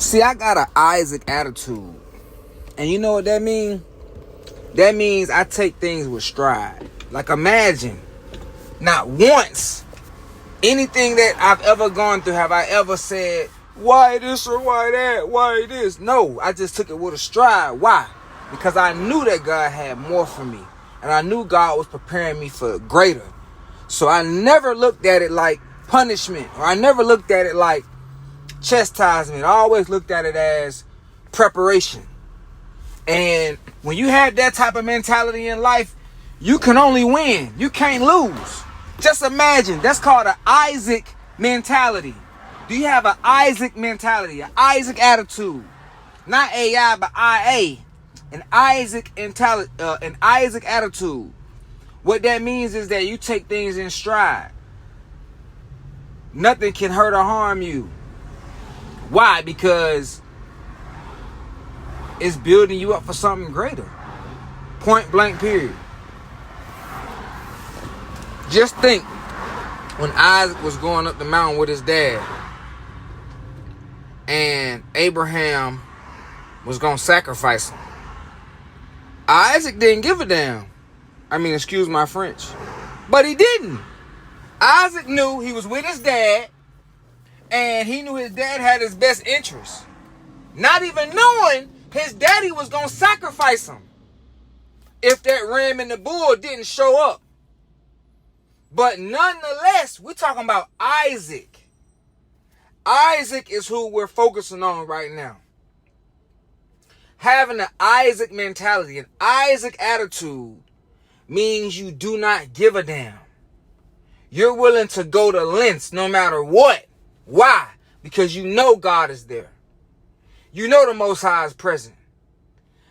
See, I got an Issac attitude. And you know what that means? That means I take things with stride. Like, imagine, not once, anything that I've ever gone through, have I ever said, why this or why that, why this? No, I just took it with a stride. Why? Because I knew that God had more for me. And I knew God was preparing me for greater. So I never looked at it like punishment. Or I never looked at it like chastisement. I always looked at it as preparation. And when you have that type of mentality in life, you can only win. You can't lose. Just imagine, that's called an Issac mentality. Do you have an Issac mentality, an Issac attitude? Not AI, but IA. An Issac attitude. What that means is that you take things in stride. Nothing can hurt or harm you. Why? Because it's building you up for something greater. Point blank, period. Just think, when Isaac was going up the mountain with his dad, and Abraham was going to sacrifice him, Isaac didn't give a damn. I mean, excuse my French. But he didn't. Isaac knew he was with his dad, and he knew his dad had his best interests. Not even knowing his daddy was going to sacrifice him if that ram and the bull didn't show up. But nonetheless, we're talking about Isaac. Isaac is who we're focusing on right now. Having an Isaac mentality, an Isaac attitude, means you do not give a damn. You're willing to go to lengths no matter what. Why? Because you know God is there. You know the Most High is present.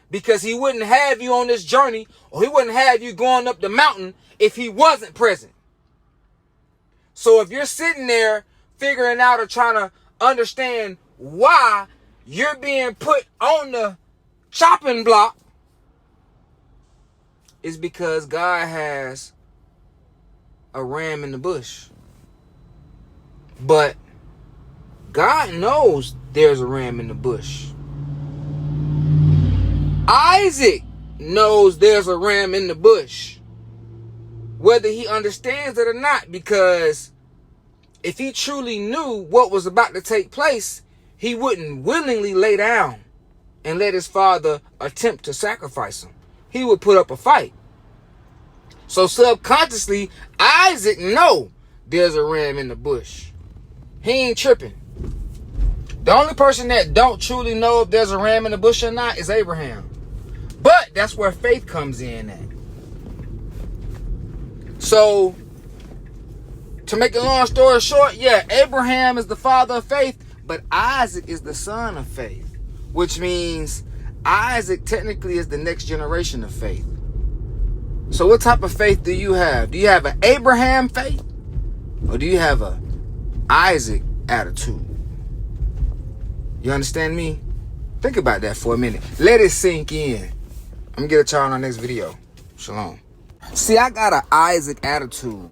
Because he wouldn't have you on this journey, or he wouldn't have you going up the mountain if he wasn't present. So if you're sitting there figuring out or trying to understand why you're being put on the chopping block, it's because God has a ram in the bush. But God knows there's a ram in the bush. Isaac knows there's a ram in the bush, whether he understands it or not, because if he truly knew what was about to take place, he wouldn't willingly lay down and let his father attempt to sacrifice him. He would put up a fight. So subconsciously, Isaac know there's a ram in the bush. He ain't tripping. The only person that don't truly know if there's a ram in the bush or not is Abraham. But that's where faith comes in at. So, to make a long story short, yeah, Abraham is the father of faith, but Isaac is the son of faith, which means Isaac technically is the next generation of faith. So what type of faith do you have? Do you have an Abraham faith, or do you have a Isaac attitude? You understand me? Think about that for a minute. Let it sink in. I'm going to get at y'all in our next video. Shalom. See, I got an Isaac attitude.